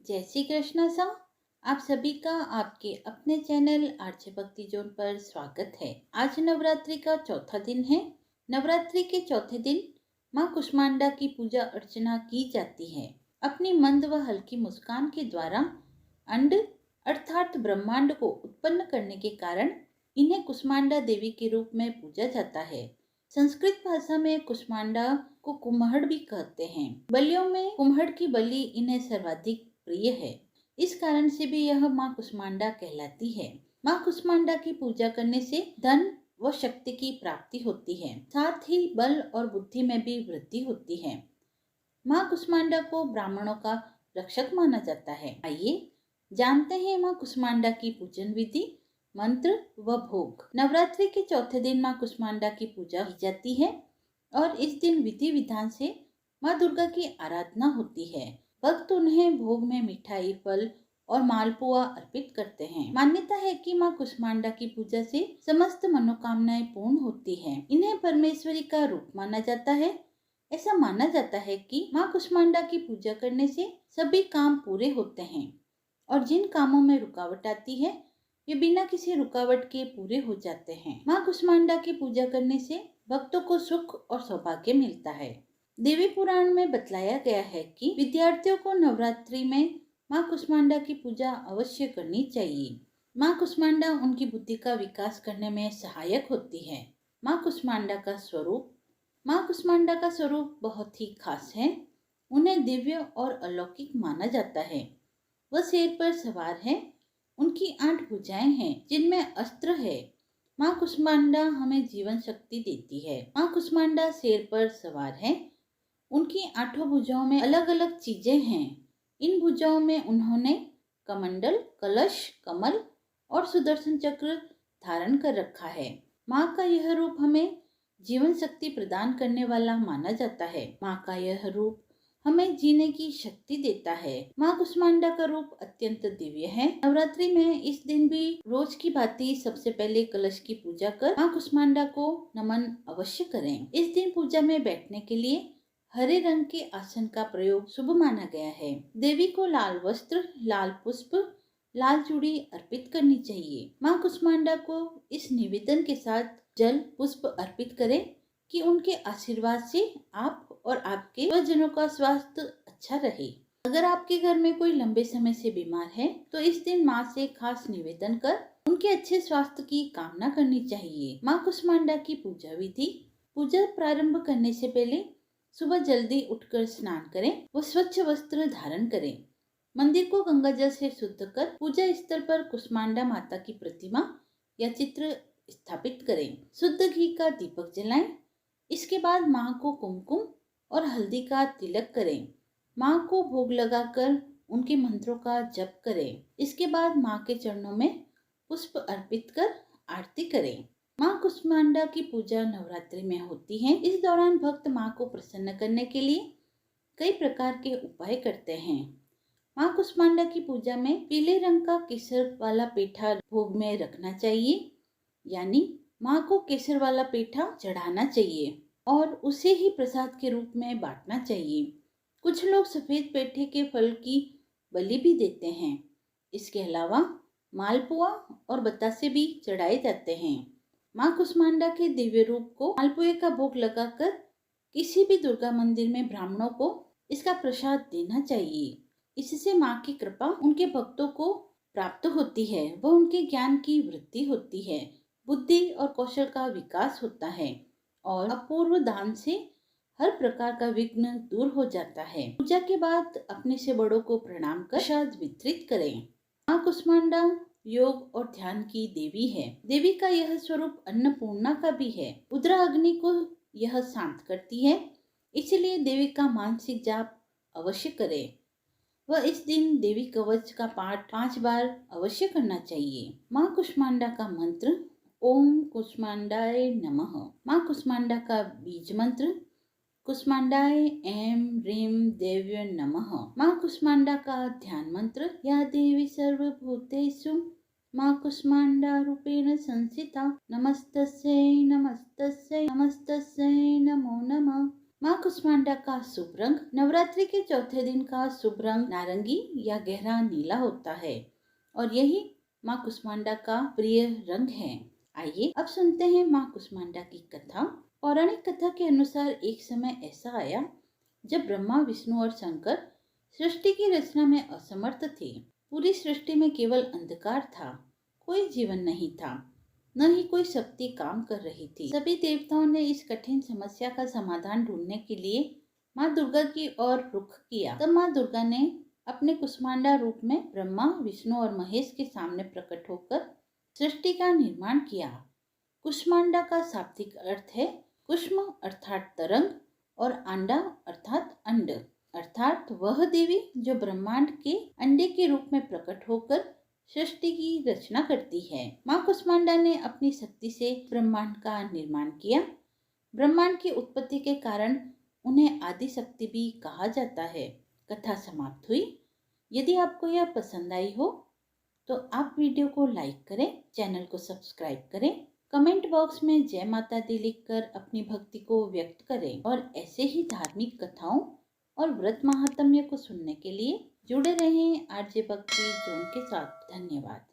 जय श्री कृष्ण सा। आप सभी का आपके अपने चैनल आरजे भक्ति जोन पर स्वागत है। आज नवरात्रि का चौथा दिन है। नवरात्रि के चौथे दिन माँ कुष्मांडा की पूजा अर्चना की जाती है। अपनी मंद व हल्की मुस्कान के द्वारा अंड अर्थात ब्रह्मांड को उत्पन्न करने के कारण इन्हें कुष्मांडा देवी के रूप में पूजा जाता है। संस्कृत भाषा में कुष्मांडा को कुम्हड़ भी कहते हैं। बलियों में कुम्हड़ की बलि इन्हें सर्वाधिक प्रिय है। इस कारण से भी यह माँ कुष्मांडा कहलाती है। माँ कुष्मांडा की पूजा करने से धन व शक्ति की प्राप्ति होती है, साथ ही बल और बुद्धि में भी वृद्धि होती है। माँ कुष्मांडा को ब्राह्मणों का रक्षक माना जाता है। आइए जानते हैं माँ कुष्मांडा की पूजन विधि, मंत्र व भोग। नवरात्रि के चौथे दिन माँ कुष्मांडा की पूजा की जाती है और इस दिन विधि विधान से माँ दुर्गा की आराधना होती है। भक्त उन्हें भोग में मिठाई, फल और मालपुआ अर्पित करते हैं। मान्यता है कि माँ कुष्मांडा की पूजा से समस्त मनोकामनाएं पूर्ण होती हैं। इन्हें परमेश्वरी का रूप माना जाता है। ऐसा माना जाता है कि माँ कुष्मांडा की पूजा करने से सभी काम पूरे होते हैं और जिन कामों में रुकावट आती है वे बिना किसी रुकावट के पूरे हो जाते हैं। माँ कुष्मांडा की पूजा करने से भक्तों को सुख और सौभाग्य मिलता है। देवी पुराण में बतलाया गया है कि विद्यार्थियों को नवरात्रि में माँ कुष्मांडा की पूजा अवश्य करनी चाहिए। माँ कुष्मांडा उनकी बुद्धि का विकास करने में सहायक होती है। माँ कुष्मांडा का स्वरूप। माँ कुष्मांडा का स्वरूप बहुत ही खास है। उन्हें दिव्य और अलौकिक माना जाता है। वह शेर पर सवार है। उनकी 8 भुजाएं हैं जिनमें अस्त्र है। माँ कुष्मांडा हमें जीवन शक्ति देती है। माँ कुष्मांडा शेर पर सवार है। उनकी 8 भुजाओं में अलग अलग चीजें हैं। इन भुजाओं में उन्होंने कमंडल, कलश, कमल और सुदर्शन चक्र धारण कर रखा है। माँ का यह रूप हमें जीवन शक्ति प्रदान करने वाला माना जाता है। माँ का यह रूप हमें जीने की शक्ति देता है। माँ कुष्मांडा का रूप अत्यंत दिव्य है। नवरात्रि में इस दिन भी रोज की भांति सबसे पहले कलश की पूजा कर माँ कुष्मांडा को नमन अवश्य करें। इस दिन पूजा में बैठने के लिए हरे रंग के आसन का प्रयोग शुभ माना गया है। देवी को लाल वस्त्र, लाल पुष्प, लाल चूड़ी अर्पित करनी चाहिए। माँ कुष्मांडा को इस निवेदन के साथ जल पुष्प अर्पित करें कि उनके आशीर्वाद से आप और आपके स्वजनों का स्वास्थ्य अच्छा रहे। अगर आपके घर में कोई लंबे समय से बीमार है तो इस दिन माँ से खास निवेदन कर उनके अच्छे स्वास्थ्य की कामना करनी चाहिए। माँ कुष्मांडा की पूजा विधि। पूजा प्रारंभ करने से पहले सुबह जल्दी उठकर स्नान करें व स्वच्छ वस्त्र धारण करें। मंदिर को गंगा जल से शुद्ध कर पूजा स्थल पर कुष्मांडा माता की प्रतिमा या चित्र स्थापित करें। शुद्ध घी का दीपक जलाएं। इसके बाद माँ को कुमकुम और हल्दी का तिलक करें। माँ को भोग लगाकर उनके मंत्रों का जप करें। इसके बाद माँ के चरणों में पुष्प अर्पित कर आरती करें। माँ कुष्मांडा की पूजा नवरात्रि में होती है। इस दौरान भक्त माँ को प्रसन्न करने के लिए कई प्रकार के उपाय करते हैं। माँ कुष्मांडा की पूजा में पीले रंग का केसर वाला पेठा भोग में रखना चाहिए, यानी माँ को केसर वाला पेठा चढ़ाना चाहिए और उसे ही प्रसाद के रूप में बांटना चाहिए। कुछ लोग सफेद पेठे के फल की बलि भी देते हैं। इसके अलावा मालपुआ और बतासे भी चढ़ाए जाते हैं। माँ कुष्मांडा के दिव्य रूप को मालपुए का भोग लगाकर किसी भी दुर्गा मंदिर में ब्राह्मणों को इसका प्रसाद देना चाहिए। इससे माँ की कृपा उनके भक्तों को प्राप्त होती है व उनके ज्ञान की वृद्धि होती है, बुद्धि और कौशल का विकास होता है और अपूर्व दान से हर प्रकार का विघ्न दूर हो जाता है। पूजा के बाद अपने से बड़ों को प्रणाम कर प्रसाद वितरित करें। माँ कुष्मांडा योग और ध्यान की देवी है। देवी का यह स्वरूप अन्नपूर्णा का भी है। उद्रा अग्नि को यह शांत करती है, इसलिए देवी का मानसिक जाप अवश्य करें। वह इस दिन देवी कवच का पाठ 5 बार अवश्य करना चाहिए। माँ कुष्मांडा का मंत्र ओम कुष्मांडाय नमः। माँ कुष्मांडा का बीज मंत्र कुष्मांडाय ऐं ह्रीं देव्य नमः। माँ कुष्मांडा का ध्यान मंत्र या देवी सर्वभूतेषु माँ कुष्मांडा रूपेण संस्थिता नमस्तस्यै नमस्तस्यै नमस्तस्यै नमो नमः। माँ कुष्मांडा का शुभ रंग। नवरात्रि के चौथे दिन का शुभ रंग नारंगी या गहरा नीला होता है और यही माँ कुष्मांडा का प्रिय रंग है। आइए अब सुनते हैं माँ कुष्मांडा की कथा। पौराणिक कथा के अनुसार एक समय ऐसा आया जब ब्रह्मा, विष्णु और शंकर सृष्टि की रचना में असमर्थ थे। पूरी सृष्टि में केवल अंधकार था, कोई जीवन नहीं था, न ही कोई शक्ति काम कर रही थी। सभी देवताओं ने इस कठिन समस्या का समाधान ढूंढने के लिए माँ दुर्गा की ओर रुख किया। तब माँ दुर्गा ने अपने कुष्मांडा रूप में ब्रह्मा, विष्णु और महेश के सामने प्रकट होकर सृष्टि का निर्माण किया। कुष्मांडा का शाब्दिक अर्थ है कुष्म अर्थात तरंग और आंडा अर्थात अंड, अर्थात वह देवी जो ब्रह्मांड के अंडे के रूप में प्रकट होकर सृष्टि की रचना करती है। माँ कुष्मांडा ने अपनी शक्ति से ब्रह्मांड का निर्माण किया। ब्रह्मांड की उत्पत्ति के कारण उन्हें आदि शक्ति भी कहा जाता है। कथा समाप्त हुई। यदि आपको यह पसंद आई हो तो आप वीडियो को लाइक करें, चैनल को सब्सक्राइब करें, कमेंट बॉक्स में जय माता दी लिखकर अपनी भक्ति को व्यक्त करें और ऐसे ही धार्मिक कथाओं और व्रत महात्म्य को सुनने के लिए जुड़े रहें आरजे भक्ति जोन के साथ। धन्यवाद।